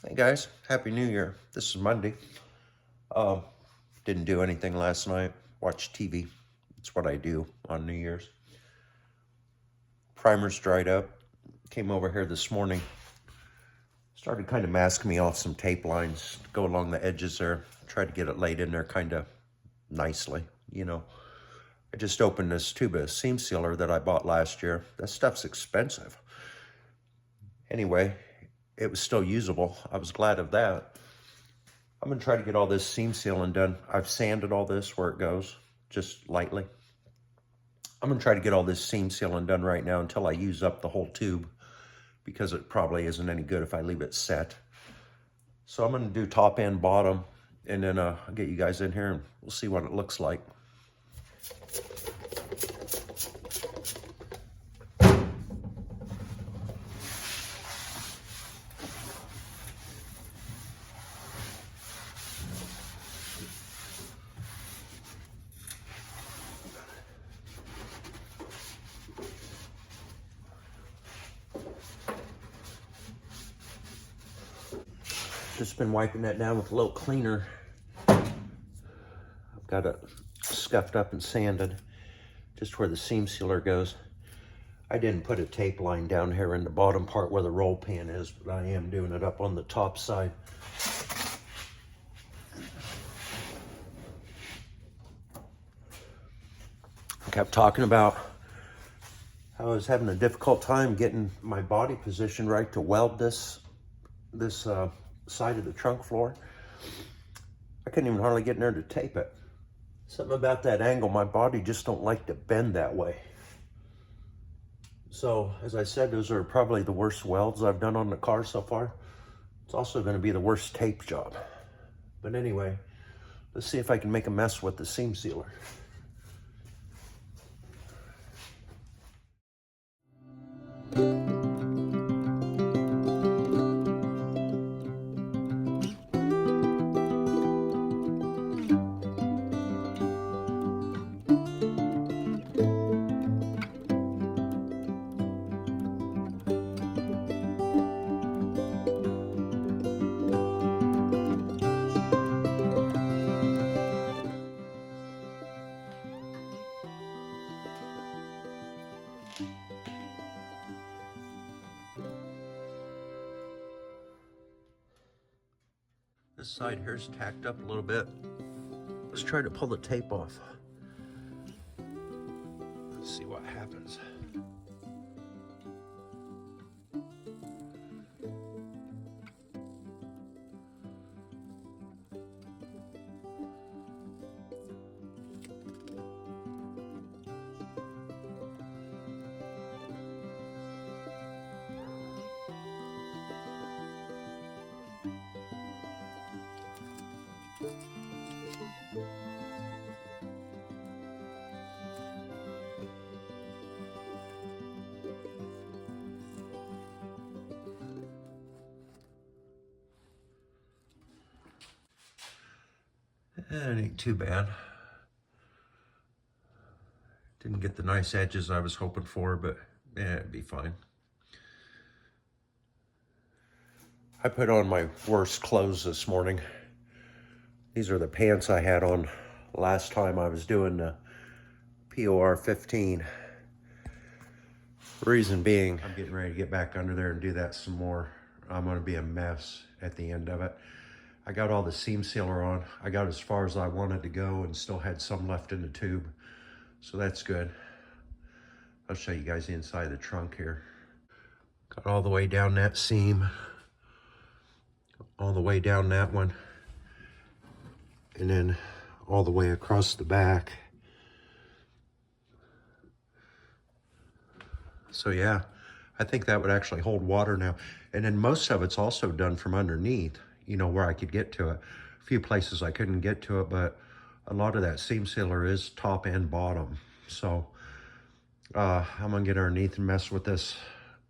Hey guys, Happy New Year. This is Monday. Um, didn't do anything last night. Watched TV. It's what I do on New Year's. Primer's dried up. Came over here this morning. Started kind of masking me off some tape lines to go along the edges there. Tried to get it laid in there kind of nicely, I just opened this tube of seam sealer that I bought last year. That stuff's expensive. Anyway, it was still usable. I was glad of that. I'm gonna try to get all this seam sealing done. I've sanded all this where it goes, just lightly. I'm gonna try to get all this seam sealing done right now until I use up the whole tube, because it probably isn't any good if I leave it set. So I'm gonna do top and bottom, and then I'll get you guys in here and we'll see what it looks like. Just been wiping that down with a little cleaner. I've got it scuffed up and sanded just where the seam sealer goes. I didn't put a tape line down here in the bottom part where the roll pan is, but I am doing it up on the top side. I kept talking about how I was having a difficult time getting my body position right to weld this side of the trunk floor. I couldn't even hardly get in there to tape it. Something about that angle, my body just don't like to bend that way. So, as I said, those are probably the worst welds I've done on the car so far. It's also going to be the worst tape job. But anyway, let's see if I can make a mess with the seam sealer. This side here's tacked up a little bit. Let's try to pull the tape off. Let's see what happens. It ain't too bad. Didn't get the nice edges I was hoping for, but it'd be fine. I put on my worst clothes this morning. These are the pants I had on last time I was doing the POR 15. Reason being, I'm getting ready to get back under there and do that some more. I'm gonna be a mess at the end of it. I got all the seam sealer on. I got as far as I wanted to go and still had some left in the tube. So that's good. I'll show you guys the inside of the trunk here. Got all the way down that seam, all the way down that one, and then all the way across the back. So yeah, I think that would actually hold water now. And then most of it's also done from underneath, where I could get to it. A few places I couldn't get to it, but a lot of that seam sealer is top and bottom. So I'm gonna get underneath and mess with this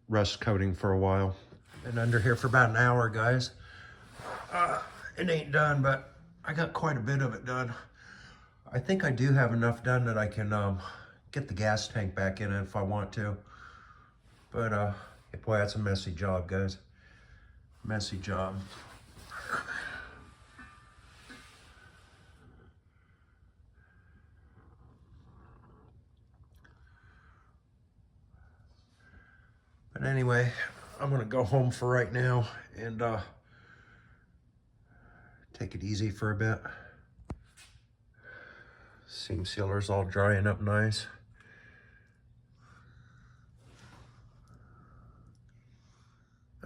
rust coating for a while. Been under here for about an hour, guys. It ain't done, but I got quite a bit of it done. I think I do have enough done that I can get the gas tank back in it if I want to. But boy, that's a messy job, guys. Messy job. But anyway, I'm gonna go home for right now and take it easy for a bit. Seam sealer's all drying up nice.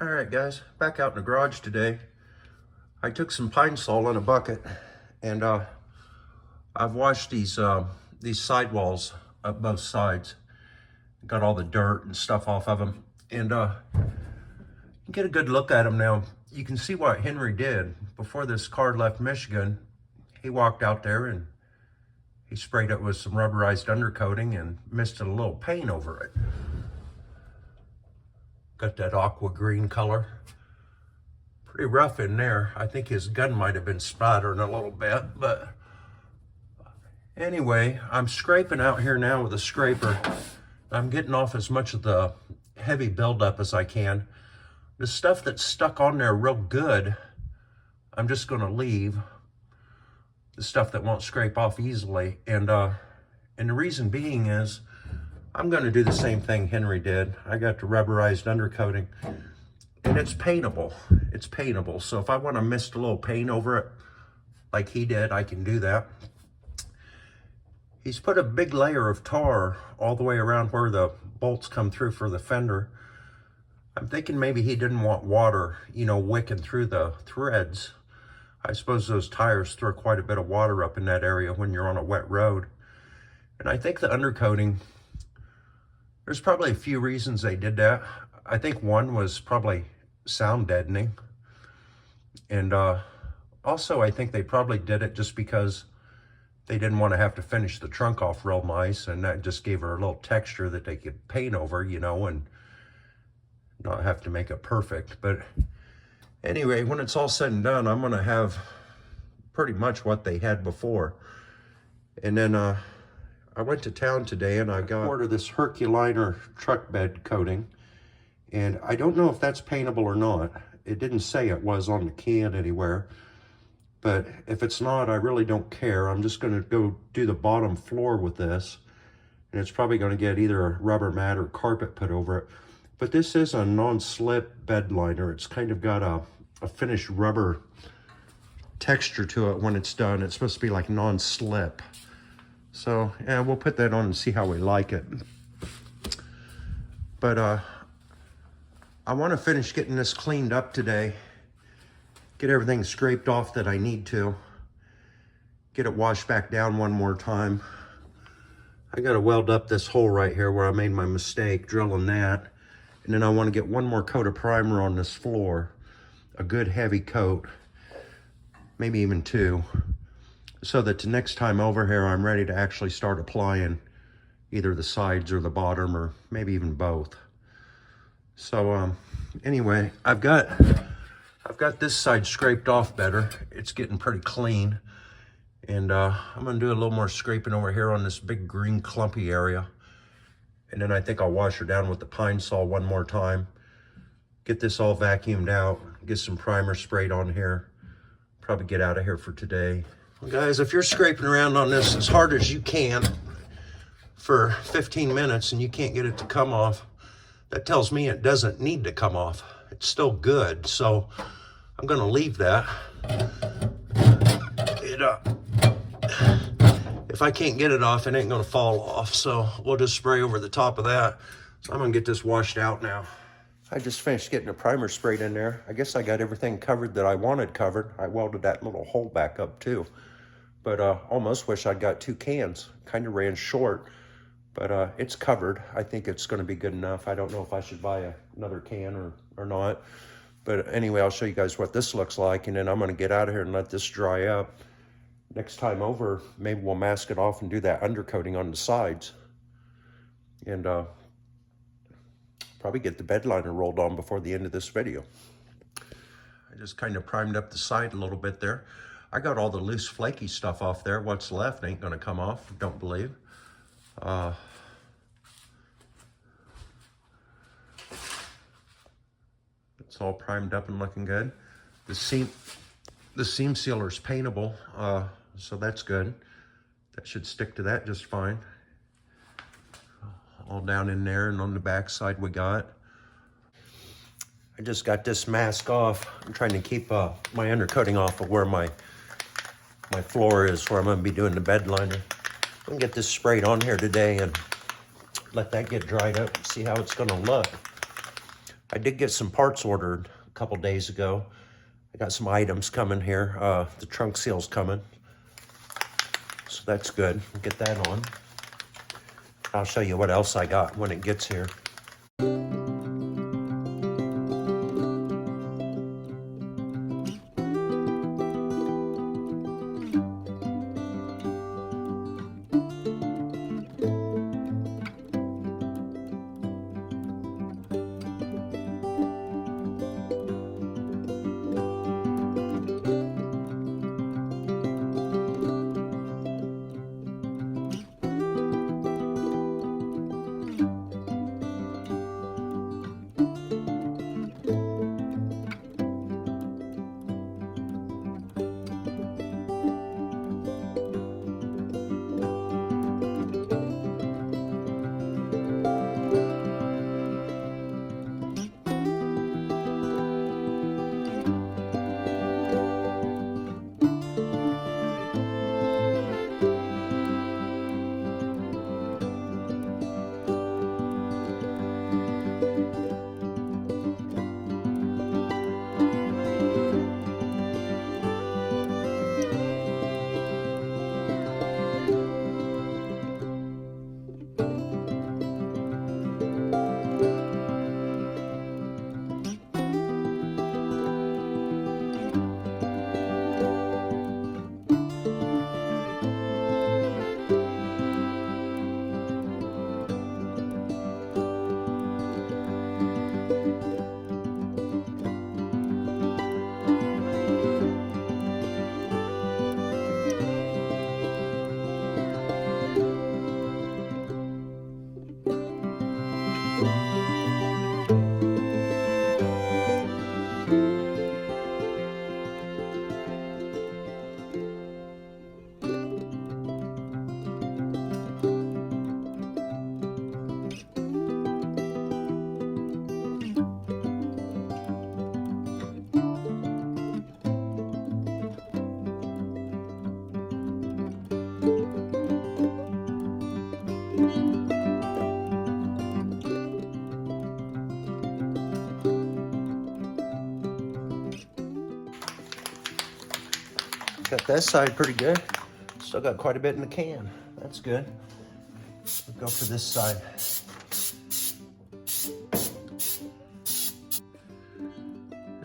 All right, guys, back out in the garage today. I took some pine sol in a bucket, and I've washed these sidewalls up both sides. Got all the dirt and stuff off of them, and get a good look at them now. You can see what Henry did before this car left Michigan. He walked out there and he sprayed it with some rubberized undercoating and misted a little paint over it. Got that aqua green color. Pretty rough in there. I think his gun might have been splattering a little bit, but anyway, I'm scraping out here now with a scraper. I'm getting off as much of the heavy buildup as I can. The stuff that's stuck on there real good, I'm just gonna leave. The stuff that won't scrape off easily. And the reason being is, I'm gonna do the same thing Henry did. I got the rubberized undercoating, and it's paintable. It's paintable. So if I wanna mist a little paint over it, like he did, I can do that. He's put a big layer of tar all the way around where the bolts come through for the fender. I'm thinking maybe he didn't want water, you know, wicking through the threads. I suppose those tires throw quite a bit of water up in that area when you're on a wet road. And I think the undercoating, there's probably a few reasons they did that. I think one was probably sound deadening. And also I think they probably did it just because they didn't want to have to finish the trunk off real nice, and that just gave her a little texture that they could paint over, you know, and not have to make it perfect. But anyway, when it's all said and done, I'm gonna have pretty much what they had before. And then I went to town today and I ordered this Bedliner truck bed coating, and I don't know if that's paintable or not. It didn't say it was on the can anywhere, but if it's not, I really don't care. I'm just gonna go do the bottom floor with this, and it's probably gonna get either a rubber mat or carpet put over it. But this is a non-slip bed liner. It's kind of got a finished rubber texture to it when it's done. It's supposed to be like non-slip. So yeah, we'll put that on and see how we like it. But I want to finish getting this cleaned up today. Get everything scraped off that I need to. Get it washed back down one more time. I got to weld up this hole right here where I made my mistake drilling that. And then I want to get one more coat of primer on this floor. A good heavy coat. Maybe even two. So that the next time over here, I'm ready to actually start applying either the sides or the bottom, or maybe even both. So anyway, I've got this side scraped off better. It's getting pretty clean. And I'm gonna do a little more scraping over here on this big green clumpy area. And then I think I'll wash her down with the pine sol one more time. Get this all vacuumed out. Get some primer sprayed on here. Probably get out of here for today. Well, guys, if you're scraping around on this as hard as you can for 15 minutes and you can't get it to come off, that tells me it doesn't need to come off. It's still good, so I'm gonna leave that. If I can't get it off, it ain't gonna fall off, so we'll just spray over the top of that. So I'm gonna get this washed out now. I just finished getting a primer sprayed in there. I guess I got everything covered that I wanted covered. I welded that little hole back up too. But almost wish I'd got 2 cans. Kind of ran short, but it's covered. I think it's gonna be good enough. I don't know if I should buy another can or not. But anyway, I'll show you guys what this looks like, and then I'm gonna get out of here and let this dry up. Next time over, maybe we'll mask it off and do that undercoating on the sides. And probably get the bed liner rolled on before the end of this video. I just kind of primed up the side a little bit there. I got all the loose flaky stuff off there. What's left ain't gonna come off, don't believe. Let's It's all primed up and looking good. The seam sealer is paintable, so that's good. That should stick to that just fine. All down in there, and on the back side we got. I just got this mask off. I'm trying to keep my undercoating off of where my floor is, where I'm going to be doing the bed liner. I'm going to get this sprayed on here today and let that get dried up and see how it's going to look. I did get some parts ordered a couple days ago. I got some items coming here. The trunk seal's coming. So that's good. We'll get that on. I'll show you what else I got when it gets here. Got that side pretty good. Still got quite a bit in the can. That's good. We'll go for this side.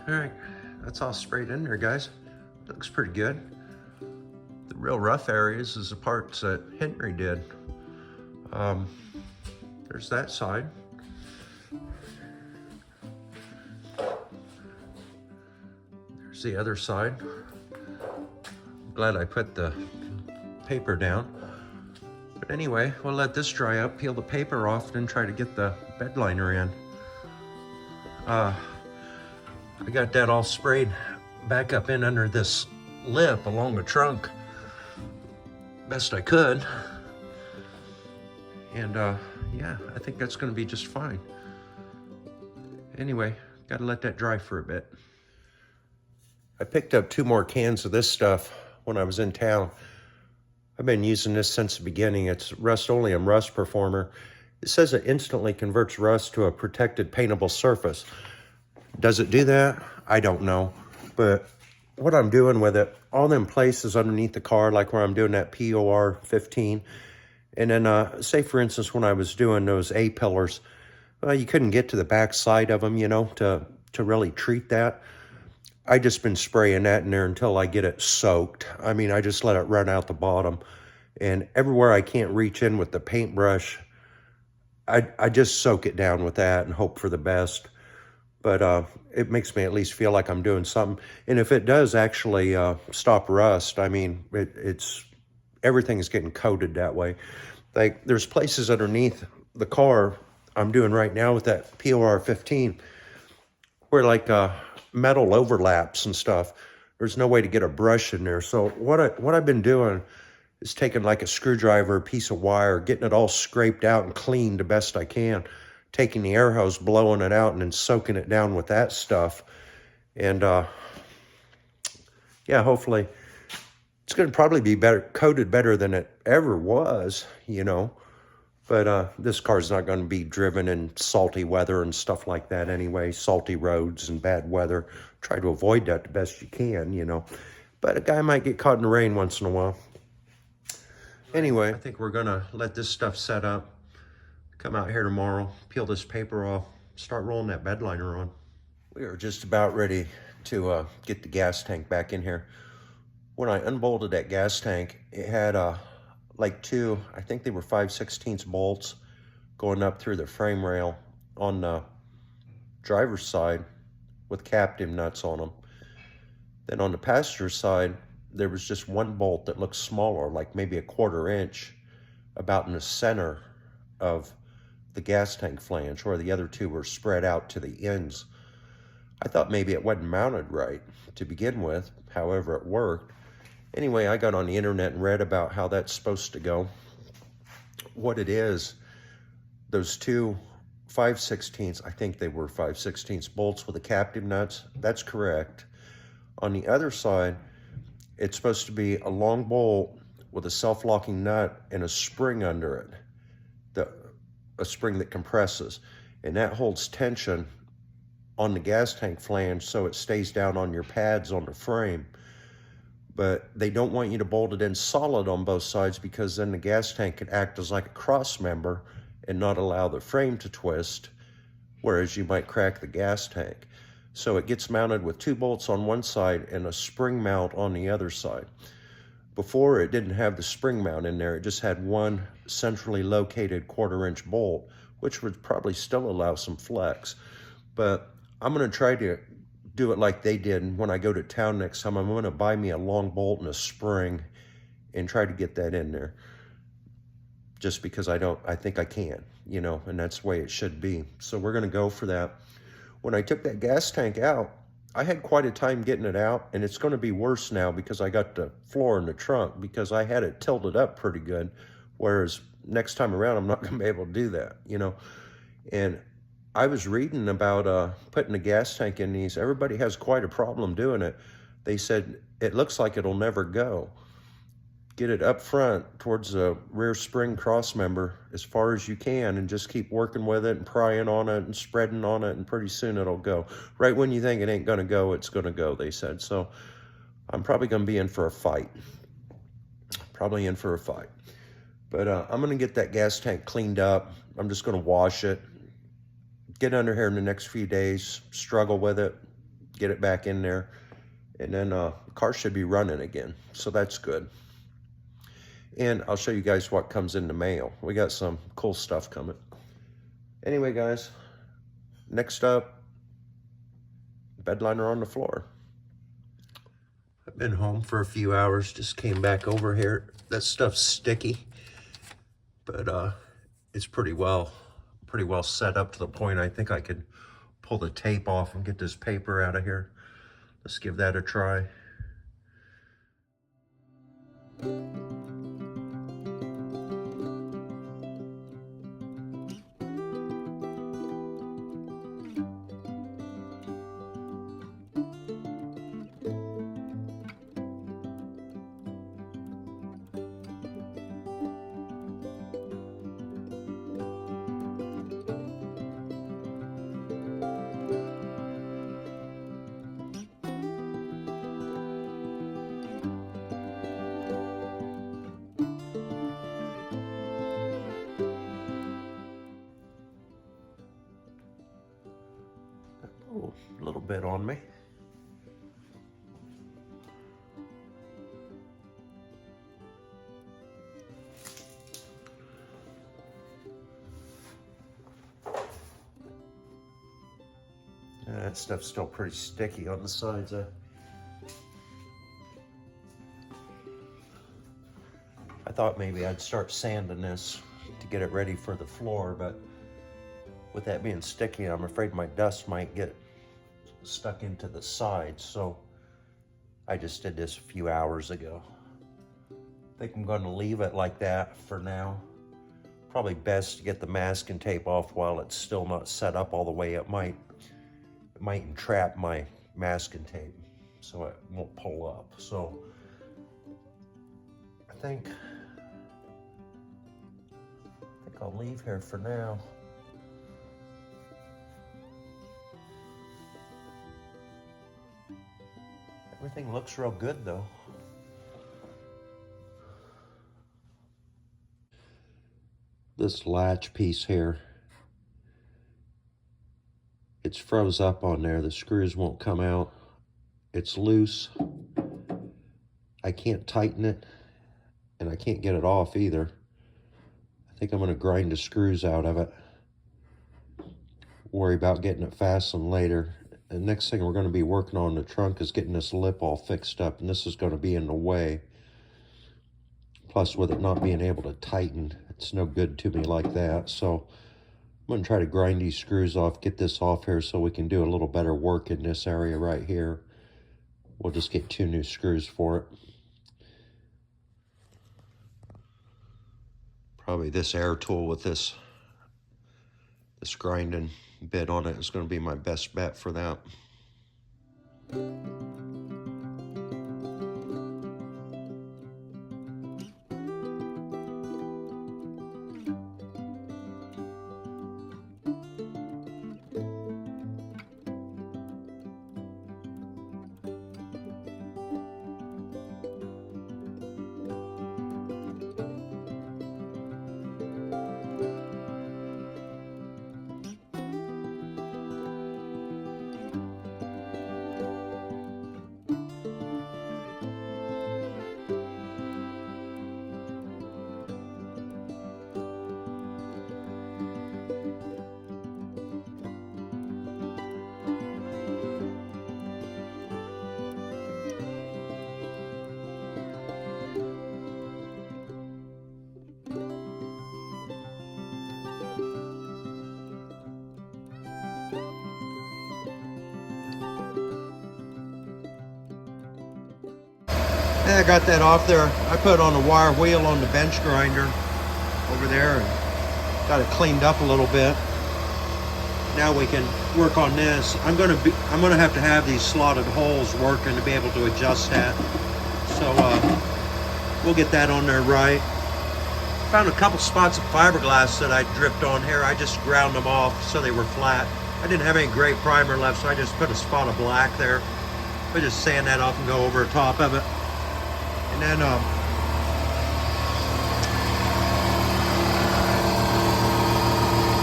All right, that's all sprayed in there, guys. Looks pretty good. The real rough areas is the parts that Henry did. There's that side. There's the other side. Glad I put the paper down. But anyway, we'll let this dry up, peel the paper off, then try to get the bed liner in. I got that all sprayed back up in under this lip along the trunk best I could. And yeah, I think that's gonna be just fine. Anyway, gotta let that dry for a bit. I picked up 2 more cans of this stuff when I was in town. I've been using this since the beginning. It's Rust-Oleum Rust Performer. It says it instantly converts rust to a protected paintable surface. Does it do that? I don't know. But what I'm doing with it, all them places underneath the car, like where I'm doing that POR 15, and then say for instance, when I was doing those A-pillars, you couldn't get to the back side of them, you know, to really treat that. I just been spraying that in there until I get it soaked. I mean, I just let it run out the bottom. And everywhere I can't reach in with the paintbrush, I just soak it down with that and hope for the best. But it makes me at least feel like I'm doing something. And if it does actually stop rust, I mean, everything's getting coated that way. Like, there's places underneath the car I'm doing right now with that POR 15 where like metal overlaps and stuff. There's no way to get a brush in there. So what I've been doing is taking like a screwdriver, a piece of wire, getting it all scraped out and cleaned the best I can, taking the air hose, blowing it out, and then soaking it down with that stuff. And yeah, hopefully it's going to probably be better coated better than it ever was, you know. But this car's not going to be driven in salty weather and stuff like that anyway, salty roads and bad weather. Try to avoid that the best you can, you know. But a guy might get caught in the rain once in a while. Anyway, I think we're going to let this stuff set up, come out here tomorrow, peel this paper off, start rolling that bed liner on. We are just about ready to get the gas tank back in here. When I unbolted that gas tank, it had like two, I think they were 5/16 bolts going up through the frame rail on the driver's side with captive nuts on them. Then on the passenger side, there was just one bolt that looked smaller, like maybe a 1/4 inch, about in the center of the gas tank flange, where the other two were spread out to the ends. I thought maybe it wasn't mounted right to begin with, however it worked. Anyway, I got on the internet and read about how that's supposed to go. What it is, those two 5/16, I think they were 5/16 bolts with the captive nuts, that's correct. On the other side, it's supposed to be a long bolt with a self-locking nut and a spring under it, a spring that compresses, and that holds tension on the gas tank flange so it stays down on your pads on the frame. But they don't want you to bolt it in solid on both sides, because then the gas tank could act as like a cross member and not allow the frame to twist, whereas you might crack the gas tank. So it gets mounted with 2 bolts on one side and a spring mount on the other side. Before, it didn't have the spring mount in there. It just had one centrally located 1/4 inch bolt, which would probably still allow some flex. But I'm going to try to do it like they did. When I go to town next time, I'm going to buy me a long bolt and a spring and try to get that in there, just because I think I can, you know, and that's the way it should be. So we're going to go for that. When I took that gas tank out, I had quite a time getting it out, and it's going to be worse now because I got the floor in the trunk, because I had it tilted up pretty good, whereas next time around I'm not going to be able to do that, you know. And I was reading about putting a gas tank in these. Everybody has quite a problem doing it. They said it looks like it'll never go. Get it up front towards the rear spring cross member as far as you can, and just keep working with it and prying on it and spreading on it, and pretty soon it'll go. Right when you think it ain't gonna go, it's gonna go, they said. So I'm probably gonna be in for a fight. Probably in for a fight. But I'm gonna get that gas tank cleaned up. I'm just gonna wash it, get under here in the next few days, struggle with it, get it back in there, and then the car should be running again. So that's good. And I'll show you guys what comes in the mail. We got some cool stuff coming. Anyway, guys, next up, bed liner on the floor. I've been home for a few hours, just came back over here. That stuff's sticky, but it's pretty well set up to the point I think I could pull the tape off and get this paper out of here. Let's give that a try. A little bit on me. That stuff's still pretty sticky on the sides. I thought maybe I'd start sanding this to get it ready for the floor, but with that being sticky, I'm afraid my dust might get stuck into the side, so I just did this a few hours ago. I think I'm going to leave it like that for now. Probably best to get the masking tape off while it's still not set up all the way. It might entrap my masking tape so it won't pull up. So I think I'll leave here for now. Everything looks real good though. This latch piece here, it's froze up on there. The screws won't come out. It's loose. I can't tighten it, and I can't get it off either. I think I'm going to grind the screws out of it. Worry about getting it fastened later. The next thing we're going to be working on in the trunk is getting this lip all fixed up, and this is going to be in the way. Plus, with it not being able to tighten, it's no good to me like that. So I'm going to try to grind these screws off, get this off here so we can do a little better work in this area right here. We'll just get 2 new screws for it. Probably this air tool with this grinding bit on it is going to be my best bet for that. I got that off there. I put it on a wire wheel on the bench grinder over there and got it cleaned up a little bit. Now we can work on this. I'm gonna have these slotted holes working to be able to adjust that. So we'll get that on there right. Found a couple spots of fiberglass that I dripped on here. I just ground them off so they were flat. I didn't have any gray primer left, so I just put a spot of black there. I just sand that off and go over the top of it. And then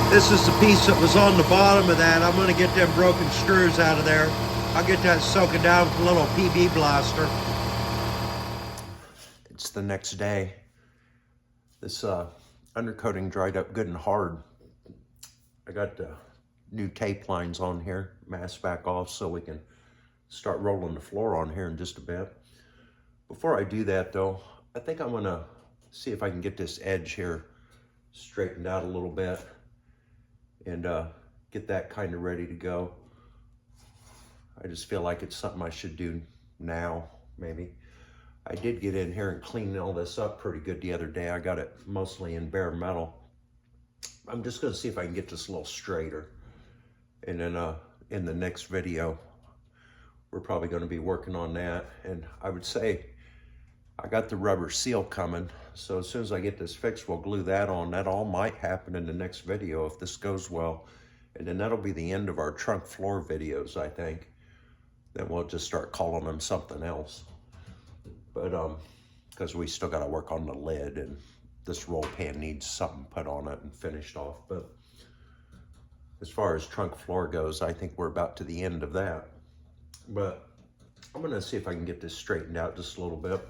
this is the piece that was on the bottom of that. I'm gonna get them broken screws out of there. I'll get that soaking down with a little PB blaster. It's the next day. This undercoating dried up good and hard. I got the new tape lines on here, mask back off so we can start rolling the floor on here in just a bit. Before I do that though, I think I'm gonna see if I can get this edge here straightened out a little bit and get that kind of ready to go. I just feel like it's something I should do now, maybe. I did get in here and clean all this up pretty good the other day. I got it mostly in bare metal. I'm just gonna see if I can get this a little straighter. And then in the next video, we're probably gonna be working on that. And I would say, I got the rubber seal coming, so as soon as I get this fixed, we'll glue that on. That all might happen in the next video if this goes well. And then that'll be the end of our trunk floor videos, I think. Then we'll just start calling them something else. But, because we still gotta work on the lid, and this roll pan needs something put on it and finished off. But as far as trunk floor goes, I think we're about to the end of that. But I'm gonna see if I can get this straightened out just a little bit.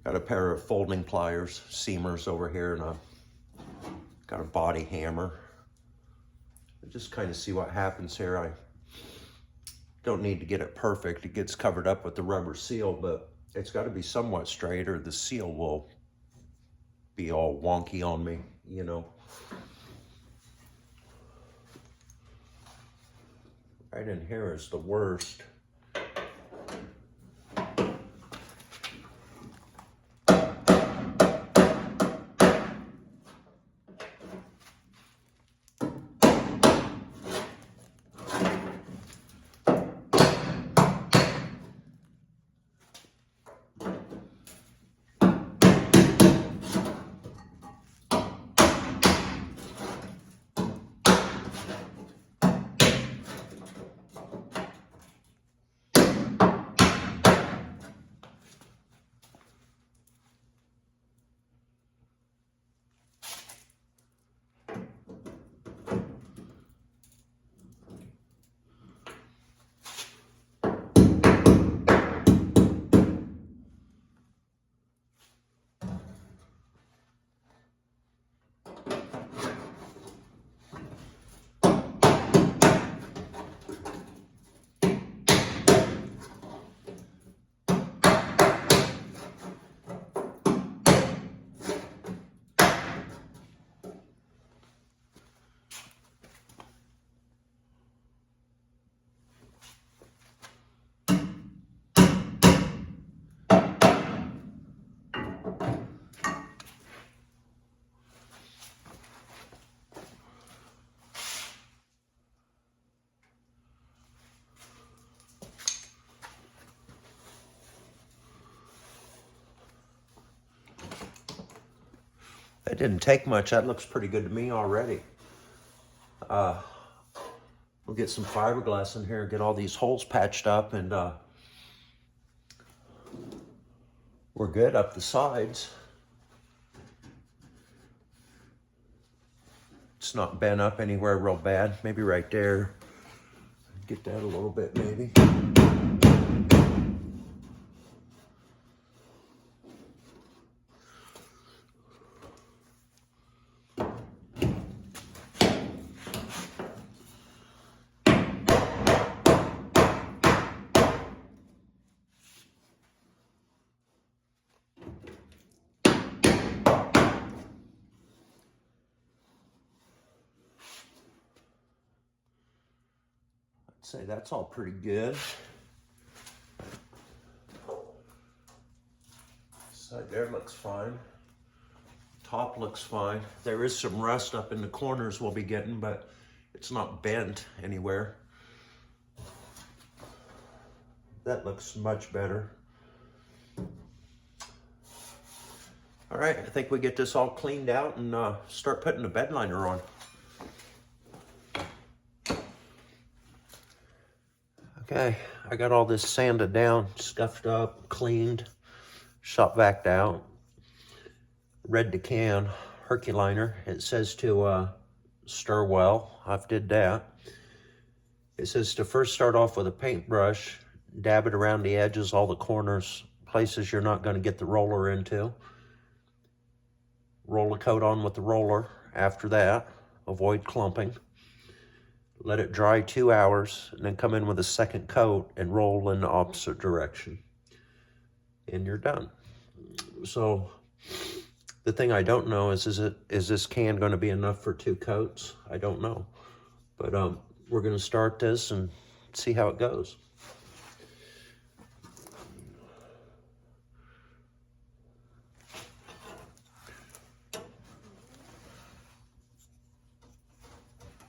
Got a pair of folding pliers, seamers over here, and I've got a body hammer. Just kind of see what happens here. I don't need to get it perfect. It gets covered up with the rubber seal, but it's got to be somewhat straight or the seal will be all wonky on me, you know. Right in here is the worst. That didn't take much. That looks pretty good to me already. We'll get some fiberglass in here, get all these holes patched up, and we're good up the sides. It's not bent up anywhere real bad. Maybe right there. Get that a little bit maybe. Say that's all pretty good. Side there looks fine. Top looks fine. There is some rust up in the corners we'll be getting, but it's not bent anywhere. That looks much better. All right, I think we get this all cleaned out and start putting the bed liner on. Okay, I got all this sanded down, scuffed up, cleaned, shop vacked out. Read the can, Herculiner. It says to stir well. I've did that. It says to first start off with a paintbrush, dab it around the edges, all the corners, places you're not going to get the roller into. Roll a coat on with the roller after that. Avoid clumping. Let it dry 2 hours, and then come in with a second coat and roll in the opposite direction. And you're done. So the thing I don't know is this can going to be enough for 2 coats? I don't know. But we're going to start this and see how it goes.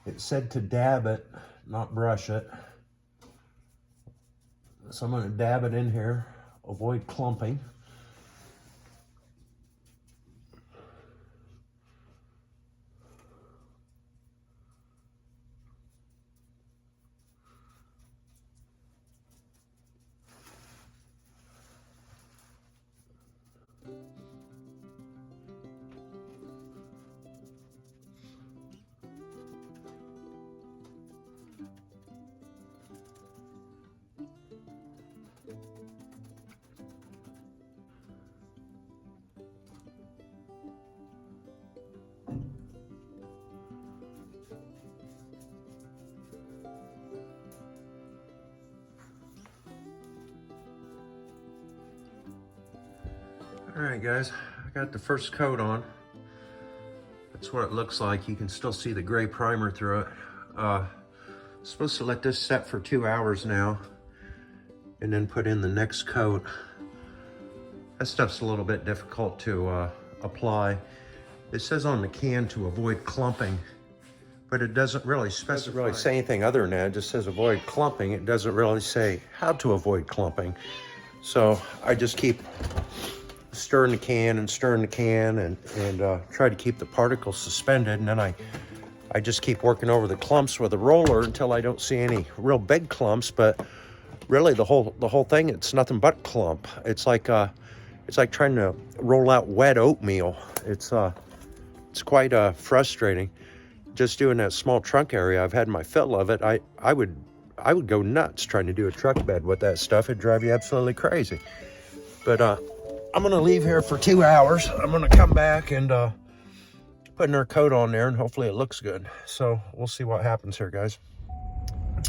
It said to dab it, not brush it. So I'm going to dab it in here, avoid clumping. All right, guys, I got the first coat on. That's what it looks like. You can still see the gray primer through it. Supposed to let this set for 2 hours now and then put in the next coat. That stuff's a little bit difficult to apply. It says on the can to avoid clumping, but it doesn't really specify. It doesn't really say anything other than that. It just says avoid clumping. It doesn't really say how to avoid clumping. So I just keep stirring the can and stirring the can and try to keep the particles suspended, and then I just keep working over the clumps with a roller until I don't see any real big clumps. But really, the whole thing, it's nothing but clump. It's like trying to roll out wet oatmeal. It's quite frustrating. Just doing that small trunk area, I've had my fill of it. I would go nuts trying to do a truck bed with that stuff. It'd drive you absolutely crazy. But I'm gonna leave here for 2 hours. I'm gonna come back and put another coat on there, and hopefully it looks good. So we'll see what happens here, guys.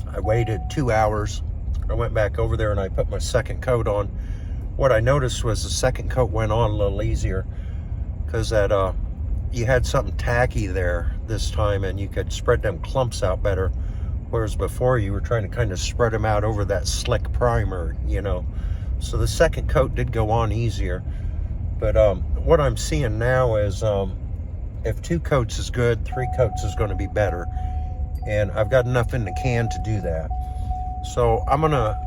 I waited 2 hours. I went back over there and I put my second coat on. What I noticed was the second coat went on a little easier because that you had something tacky there this time, and you could spread them clumps out better. Whereas before you were trying to kind of spread them out over that slick primer, you know. So the second coat did go on easier. But what I'm seeing now is if 2 coats is good, 3 coats is going to be better. And I've got enough in the can to do that. So I'm going to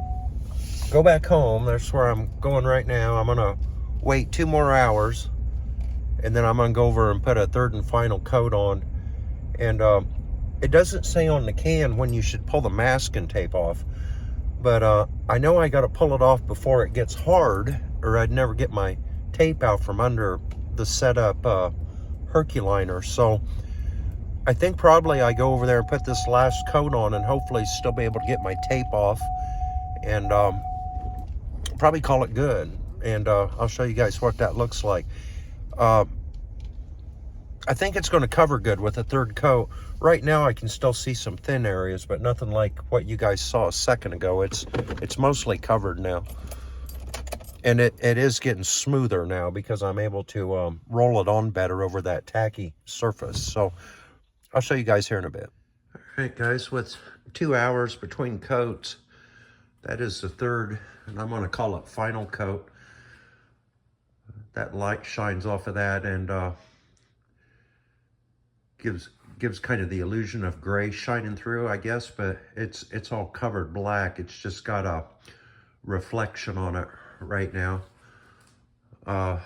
go back home. That's where I'm going right now. I'm going to wait 2 more hours. And then I'm going to go over and put a third and final coat on. And it doesn't say on the can when you should pull the masking tape off. But I know I got to pull it off before it gets hard, or I'd never get my tape out from under the setup Herculiner. So I think probably I go over there and put this last coat on and hopefully still be able to get my tape off and probably call it good. And I'll show you guys what that looks like. I think it's going to cover good with a third coat. Right now I can still see some thin areas, but nothing like what you guys saw a second ago. It's mostly covered now. And it is getting smoother now because I'm able to roll it on better over that tacky surface. So I'll show you guys here in a bit. All right, guys, with 2 hours between coats, that is the third, and I'm going to call it final coat. That light shines off of that and gives kind of the illusion of gray shining through, I guess, but it's all covered black. It's just got a reflection on it right now. I'm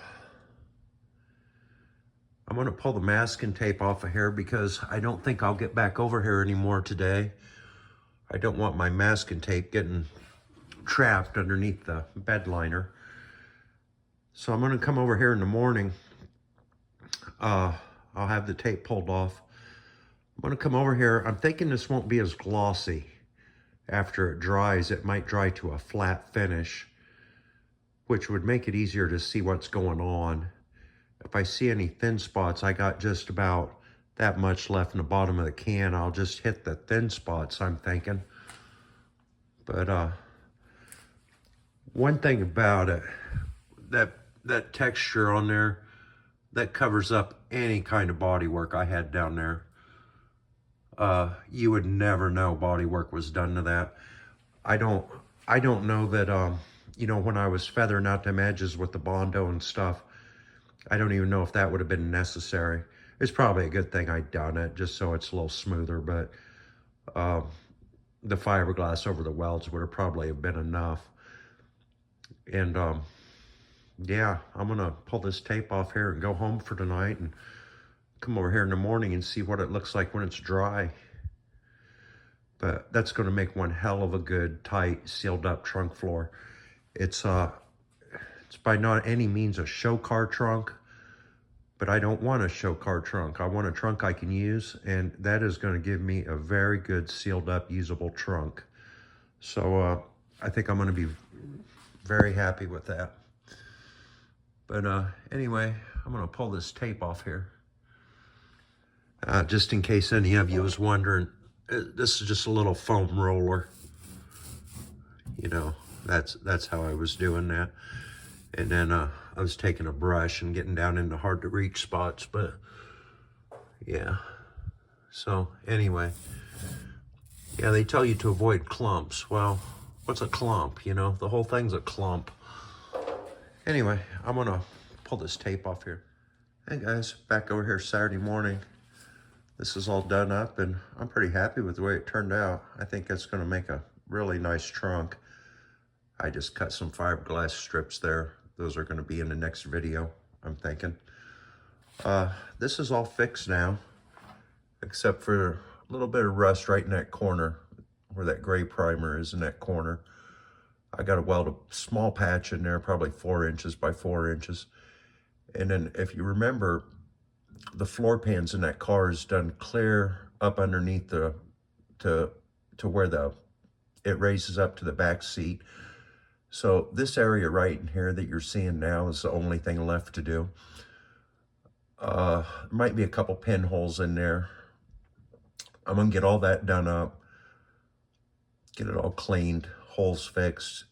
going to pull the masking tape off of here because I don't think I'll get back over here anymore today. I don't want my masking tape getting trapped underneath the bed liner. So I'm going to come over here in the morning. I'll have the tape pulled off. I'm going to come over here. I'm thinking this won't be as glossy after it dries. It might dry to a flat finish, which would make it easier to see what's going on. If I see any thin spots, I got just about that much left in the bottom of the can. I'll just hit the thin spots, I'm thinking. But one thing about it, that texture on there, that covers up any kind of body work I had down there. You would never know body work was done to that. I don't know that, you know, when I was feathering out them edges with the Bondo and stuff, I don't even know if that would have been necessary. It's probably a good thing I'd done it just so it's a little smoother, but the fiberglass over the welds would have probably have been enough. And yeah, I'm gonna pull this tape off here and go home for tonight and come over here in the morning and see what it looks like when it's dry. But that's gonna make one hell of a good, tight, sealed up trunk floor. It's by not any means a show car trunk, but I don't want a show car trunk. I want a trunk I can use, and that is gonna give me a very good sealed up, usable trunk. So I think I'm gonna be very happy with that. But anyway, I'm gonna pull this tape off here. Just in case any of you was wondering, this is just a little foam roller. You know, that's how I was doing that. And then I was taking a brush and getting down into hard to reach spots, but yeah. So anyway, Yeah, they tell you to avoid clumps. Well, what's a clump, you know? The whole thing's a clump. Anyway, I'm gonna pull this tape off here. Hey guys, back over here Saturday morning. This is all done up and I'm pretty happy with the way it turned out. I think it's gonna make a really nice trunk. I just cut some fiberglass strips there. Those are gonna be in the next video, I'm thinking. This is all fixed now, except for a little bit of rust right in that corner where that gray primer is in that corner. I got to weld a small patch in there, probably 4 inches by 4 inches. And then if you remember, the floor pans in that car is done clear up underneath the, to where it raises up to the back seat. So this area right in here that you're seeing now is the only thing left to do. Might be a couple pinholes in there. I'm gonna get all that done up, get it all cleaned, holes fixed,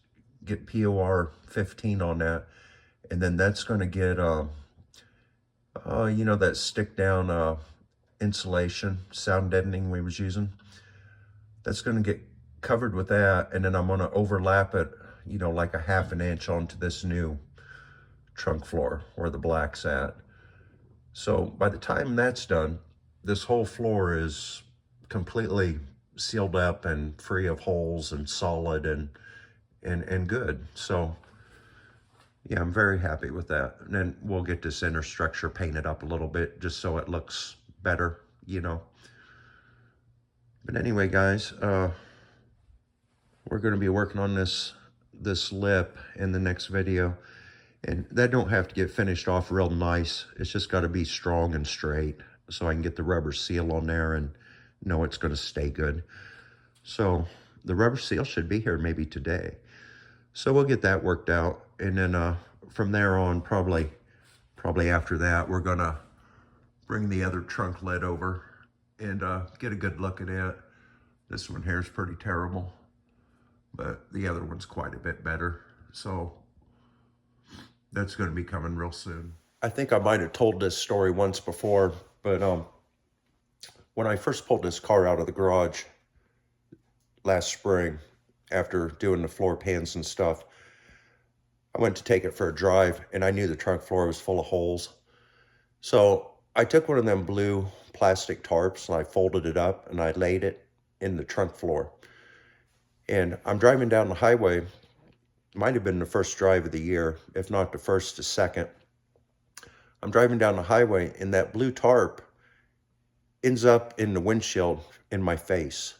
get POR 15 on that, and then that's gonna get you know, that stick down insulation, sound deadening we was using. That's gonna get covered with that, and then I'm gonna overlap it, you know, like a 1/2 inch onto this new trunk floor where the black's at. So by the time that's done, this whole floor is completely sealed up and free of holes and solid and good. So yeah, I'm very happy with that. And then we'll get this inner structure painted up a little bit just so it looks better, you know. But anyway, guys, we're going to be working on this lip in the next video. And that don't have to get finished off real nice. It's just got to be strong and straight so I can get the rubber seal on there and know it's going to stay good. So the rubber seal should be here maybe today. So we'll get that worked out. And then from there on, probably after that, we're going to bring the other trunk lid over and get a good look at it. This one here is pretty terrible, but the other one's quite a bit better. So that's going to be coming real soon. I think I might have told this story once before, but when I first pulled this car out of the garage last spring, after doing the floor pans and stuff, I went to take it for a drive, and I knew the trunk floor was full of holes. So I took one of them blue plastic tarps, and I folded it up, and I laid it in the trunk floor. And I'm driving down the highway. Might have been the first drive of the year, if not the first to second. I'm driving down the highway and that blue tarp ends up in the windshield in my face.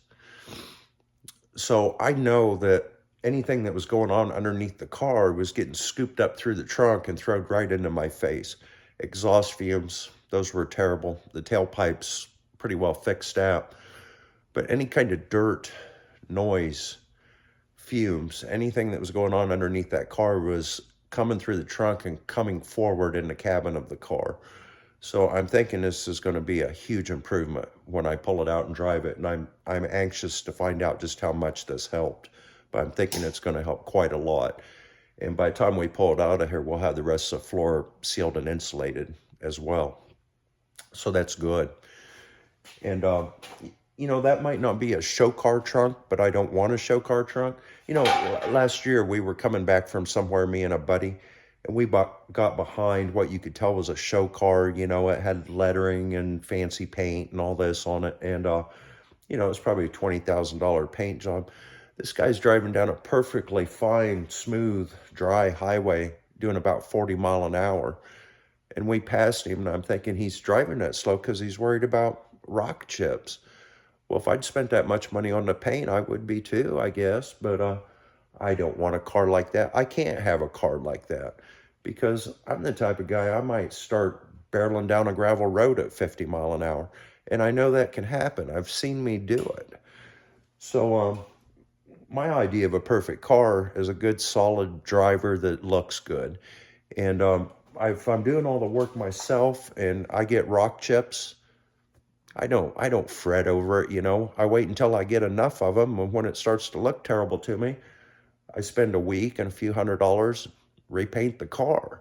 So I know that anything that was going on underneath the car was getting scooped up through the trunk and thrown right into my face. Exhaust fumes, those were terrible. The tailpipe's pretty well fixed out. But any kind of dirt, noise, fumes, anything that was going on underneath that car was coming through the trunk and coming forward in the cabin of the car. So I'm thinking this is going to be a huge improvement when I pull it out and drive it. And I'm anxious to find out just how much this helped. But I'm thinking it's going to help quite a lot. And by the time we pull it out of here, we'll have the rest of the floor sealed and insulated as well. So that's good. And you know, that might not be a show car trunk, but I don't want a show car trunk. You know, last year we were coming back from somewhere, me and a buddy, and we got behind what you could tell was a show car. You know, it had lettering and fancy paint and all this on it. And, you know, it was probably a $20,000 paint job. This guy's driving down a perfectly fine, smooth, dry highway doing about 40 miles an hour. And we passed him, and I'm thinking he's driving that slow because he's worried about rock chips. Well, if I'd spent that much money on the paint, I would be too, I guess. But I don't want a car like that. I can't have a car like that because I'm the type of guy, I might start barreling down a gravel road at 50 miles an hour. And I know that can happen. I've seen me do it. So my idea of a perfect car is a good, solid driver that looks good. And if I'm doing all the work myself and I get rock chips, I don't fret over it, you know. I wait until I get enough of them, and when it starts to look terrible to me, I spend a week and a few $100, repaint the car.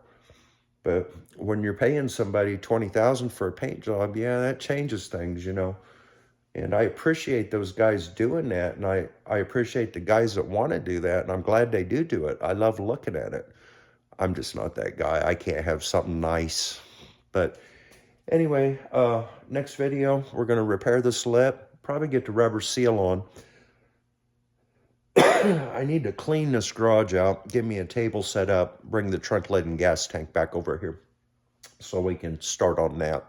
But when you're paying somebody $20,000 for a paint job, yeah, that changes things, you know. And I appreciate those guys doing that. And I appreciate the guys that want to do that. And I'm glad they do it. I love looking at it. I'm just not that guy. I can't have something nice. But anyway, next video, we're going to repair this lip. Probably get the rubber seal on. I need to clean this garage out, get me a table set up, bring the trunk lid and gas tank back over here so we can start on that.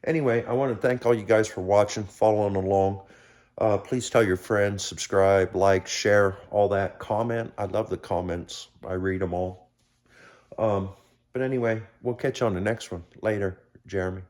Anyway, I want to thank all you guys for watching, following along. Please tell your friends, subscribe, like, share, all that. Comment. I love the comments. I read them all. But anyway, we'll catch you on the next one. Later, Jeremy.